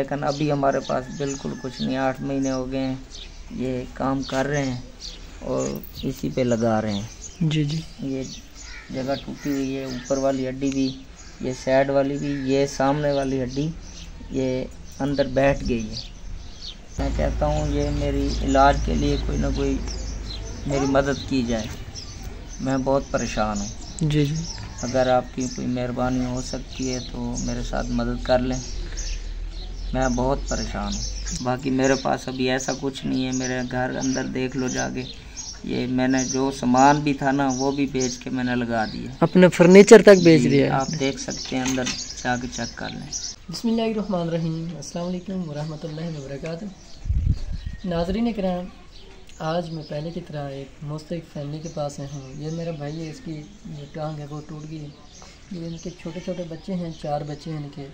लेकिन अभी हमारे पास बिल्कुल कुछ नहीं। 8 महीने हो गए हैं ये काम कर रहे हैं और इसी पे लगा रहे हैं। जी जी। ये जगह टूटी हुई है, ऊपर वाली हड्डी भी, ये साइड वाली भी, ये सामने वाली हड्डी ये अंदर बैठ गई है। मैं कहता हूँ ये मेरी इलाज के लिए कोई ना कोई मेरी मदद की जाए। मैं बहुत परेशान हूँ। जी जी। अगर आपकी कोई मेहरबानी हो सकती है तो मेरे साथ मदद कर लें। मैं बहुत परेशान हूँ। बाकी मेरे पास अभी ऐसा कुछ नहीं है। मेरे घर अंदर देख लो जाके, ये मैंने जो सामान भी था ना वो भी बेच के मैंने लगा दिया। अपना फर्नीचर तक बेच दिया। आप देख सकते हैं, अंदर जाके चेक कर लें। बिस्मिल्लाहिर्रहमानिर्रहीम, अस्सलाम वालेकुम वरहमतुल्लाहि वबरकातुहू। नाज़रीन किराम, आज मैं पहले की तरह एक मुस्तहिक फैमिली के पास आया हूँ। ये मेरा भाई है, इसकी जो टांग है वो टूट गई है। ये इनके छोटे छोटे बच्चे हैं, 4 बच्चे हैं इनके।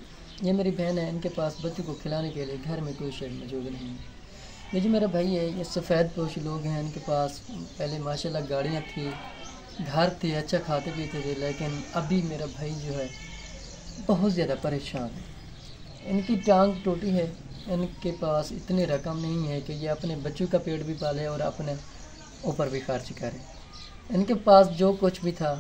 ये मेरी बहन है, इनके पास बच्चों को खिलाने के लिए घर में कोई शेड मौजूद नहीं है। ये जो मेरा भाई है, ये सफ़ेद पोश लोग हैं। इनके पास पहले माशाल्लाह गाड़ियाँ थी, घर थे, अच्छा खाते पीते थे। लेकिन अभी मेरा भाई जो है बहुत ज़्यादा परेशान है। इनकी टांग टूटी है, इनके पास इतनी रकम नहीं है कि ये अपने बच्चों का पेट भी पाले और अपने ऊपर भी खर्च करे। इनके पास जो कुछ भी था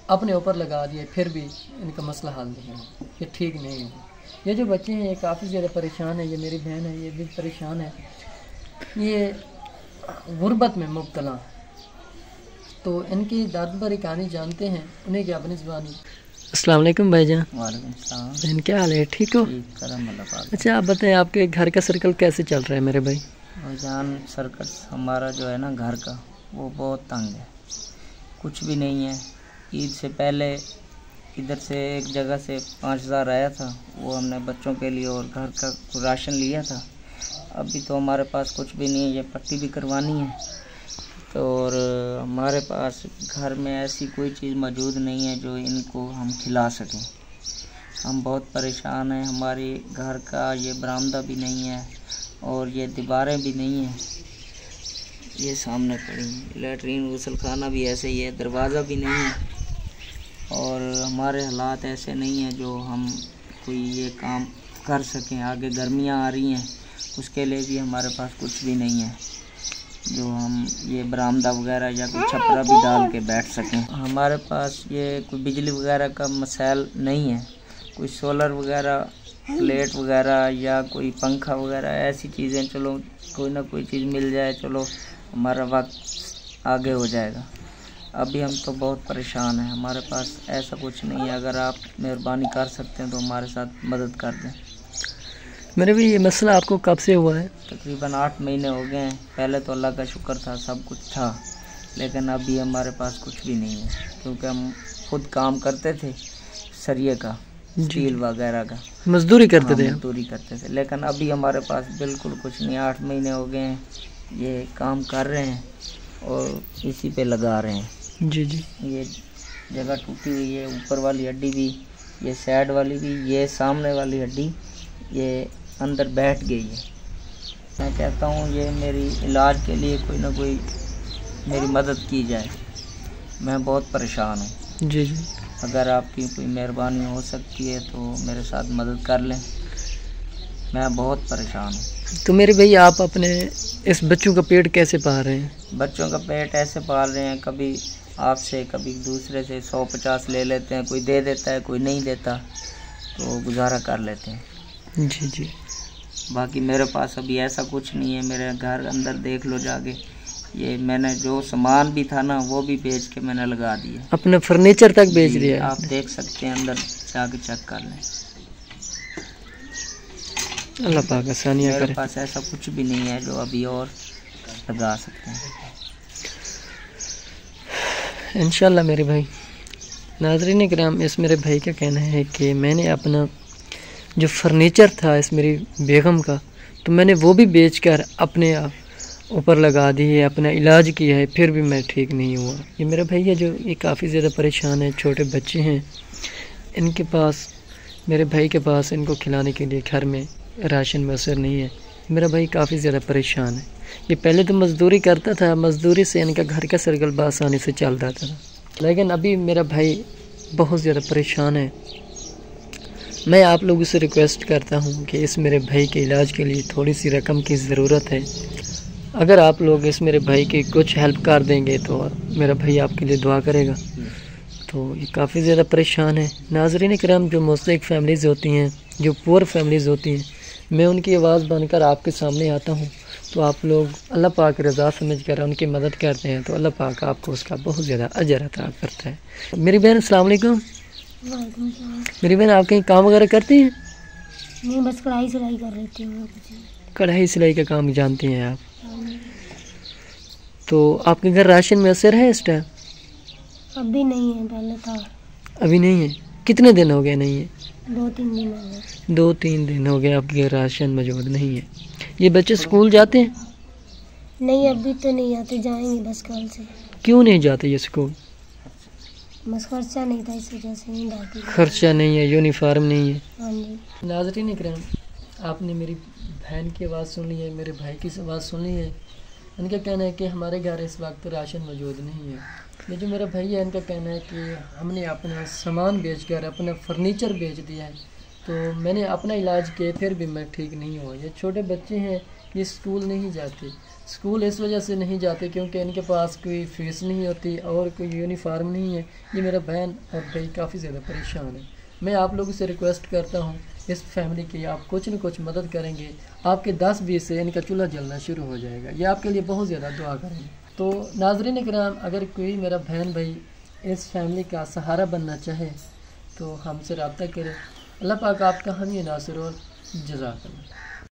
अपने ऊपर लगा दिए, फिर भी इनका मसला हल नहीं है, ये ठीक नहीं है। ये जो बच्चे हैं ये काफ़ी ज़्यादा परेशान है। ये मेरी बहन है, ये भी परेशान है। ये गुर्बत में मुब्तला। तो इनकी दाद पर कहानी जानते हैं, उन्हें क्या अपनी ज़ुबानी। अस्सलाम वालेकुम भाईजान। वालेकुम सलाम। बहन क्या हाल है, ठीक हो? अच्छा आप बताएं, आपके घर का सर्कल कैसे चल रहा है मेरे भाई? भाईजान सर्कस हमारा जो है ना घर का, वो बहुत तंग है। कुछ भी नहीं है। ईद से पहले इधर से एक जगह से 5000 आया था, वो हमने बच्चों के लिए और घर का राशन लिया था। अभी तो हमारे पास कुछ भी नहीं है। ये पट्टी भी करवानी है तो, और हमारे पास घर में ऐसी कोई चीज़ मौजूद नहीं है जो इनको हम खिला सकें। हम बहुत परेशान हैं। हमारे घर का ये बरामदा भी नहीं है और ये दीवारें भी नहीं हैं। ये सामने पड़ी लैट्रीन गुसलखाना भी ऐसे ही है, दरवाज़ा भी नहीं है। और हमारे हालात ऐसे नहीं हैं जो हम कोई ये काम कर सकें। आगे गर्मियाँ आ रही हैं, उसके लिए भी हमारे पास कुछ भी नहीं है जो हम ये बरामदा वगैरह या कोई छपरा भी डाल के बैठ सकें। हमारे पास ये कोई बिजली वगैरह का मसाइल नहीं है। कोई सोलर वगैरह, प्लेट वगैरह या कोई पंखा वगैरह ऐसी चीज़ें, चलो कोई ना कोई चीज़ मिल जाए, चलो हमारा वक्त आगे हो जाएगा। अभी हम तो बहुत परेशान हैं। हमारे पास ऐसा कुछ नहीं है। अगर आप मेहरबानी कर सकते हैं तो हमारे साथ मदद कर दें। मेरे भी ये मसला आपको कब से हुआ है? तकरीबन 8 महीने हो गए हैं। पहले तो अल्लाह का शुक्र था, सब कुछ था, लेकिन अभी हमारे पास कुछ भी नहीं है। क्योंकि हम खुद काम करते थे, सरिये का, स्टील वगैरह का मजदूरी करते थे। मजदूरी करते थे, लेकिन अभी हमारे पास बिल्कुल कुछ नहीं। 8 महीने हो गए हैं ये काम कर रहे हैं और इसी पे लगा रहे हैं। जी जी। ये जगह टूटी हुई है, ऊपर वाली हड्डी भी, ये साइड वाली भी, ये सामने वाली हड्डी ये अंदर बैठ गई है। मैं कहता हूँ ये मेरी इलाज के लिए कोई ना कोई मेरी मदद की जाए। मैं बहुत परेशान हूँ। जी जी। अगर आपकी कोई मेहरबानी हो सकती है तो मेरे साथ मदद कर लें। मैं बहुत परेशान हूँ। तो मेरे भाई आप अपने इस बच्चों का पेट कैसे पाल रहे हैं? बच्चों का पेट ऐसे पाल रहे हैं, कभी आपसे कभी दूसरे से 100-50 ले लेते हैं। कोई दे देता है, कोई नहीं देता, तो गुजारा कर लेते हैं। जी जी। बाकी मेरे पास अभी ऐसा कुछ नहीं है। मेरे घर अंदर देख लो जाके, ये मैंने जो सामान भी था ना वो भी बेच के मैंने लगा दिया। अपना फर्नीचर तक बेच दिया। आप देख सकते हैं, अंदर जाके चेक कर लें। अल्लाह पाक आसानियाँ करे। मेरे पास ऐसा कुछ भी नहीं है जो अभी और लगा सकते हैं। इंशाल्लाह मेरे भाई। नाज़रीन किराम, इस मेरे भाई का कहना है कि मैंने अपना जो फर्नीचर था इस मेरी बेगम का, तो मैंने वो भी बेचकर अपने ऊपर लगा दी है, अपना इलाज किया है, फिर भी मैं ठीक नहीं हुआ। ये मेरा भाई है जो ये काफ़ी ज़्यादा परेशान है। छोटे बच्चे हैं इनके पास, मेरे भाई के पास इनको खिलाने के लिए घर में राशन मैसर नहीं है। मेरा भाई काफ़ी ज़्यादा परेशान है। ये पहले तो मज़दूरी करता था, मज़दूरी से इनका घर का सर्कल बआसानी से चलता था, लेकिन अभी मेरा भाई बहुत ज़्यादा परेशान है। मैं आप लोगों से रिक्वेस्ट करता हूँ कि इस मेरे भाई के इलाज के लिए थोड़ी सी रकम की ज़रूरत है। अगर आप लोग इस मेरे भाई की कुछ हेल्प कर देंगे तो मेरा भाई आपके लिए दुआ करेगा। तो ये काफ़ी ज़्यादा परेशान है। नाज़रीन किराम, जो मुस्तहिक फैमिलीज़ होती हैं, जो पुअर फैमिलीज़ होती हैं, मैं उनकी आवाज़ बनकर आपके सामने आता हूँ। तो आप लोग अल्लाह पाक की रज़ा समझ कर उनकी मदद करते हैं तो अल्लाह पाक आपको उसका बहुत ज़्यादा अजर अता करता है। मेरी बहन अस्सलाम वालेकुम। मेरी बहन, आप कहीं काम वगैरह करती हैं? नहीं, बस कढ़ाई सिलाई कर लेती हूँ। कढ़ाई सिलाई का काम जानती हैं आप? तो आपके घर राशन मैसर है इस टाइम? अभी नहीं है, पहले था। अभी नहीं है? कितने दिन हो गए नहीं है? 2-3 दिन हो गए। 2-3 दिन हो गए आपके घर राशन मौजूद नहीं है। ये बच्चे स्कूल जाते हैं? नहीं, अभी तो नहीं आते, जाएंगे बस कल से। क्यों नहीं जाते ये स्कूल? बस खर्चा नहीं था, इस वजह से नहीं जाती। खर्चा नहीं है, यूनिफॉर्म नहीं है। हाँ जी। नाज़रीन इकराम, आपने मेरी बहन की आवाज़ सुन ली है, मेरे भाई की आवाज़ सुन ली है। इनका कहना है कि हमारे घर इस वक्त राशन मौजूद नहीं है। ये जो मेरा भाई है, इनका कहना है कि हमने अपना सामान बेचकर अपना फर्नीचर बेच दिया है, तो मैंने अपना इलाज किया फिर भी मैं ठीक नहीं हुआ। ये छोटे बच्चे हैं, ये स्कूल नहीं जाते। स्कूल इस वजह से नहीं जाते क्योंकि इनके पास कोई फीस नहीं होती और कोई यूनिफॉर्म नहीं है। ये मेरा बहन और भाई काफ़ी ज़्यादा परेशान है। मैं आप लोगों से रिक्वेस्ट करता हूँ, इस फैमिली की आप कुछ न कुछ मदद करेंगे, आपके 10-20 से इनका चूल्हा जलना शुरू हो जाएगा। ये आपके लिए बहुत ज़्यादा दुआ करेंगे। तो नाज़रीन किराम, अगर कोई मेरा बहन भाई इस फैमिली का सहारा बनना चाहे तो हमसे रब्ता करें। अल्लाह पाक आपका हामी नासिर और जज़ाकल्लाह।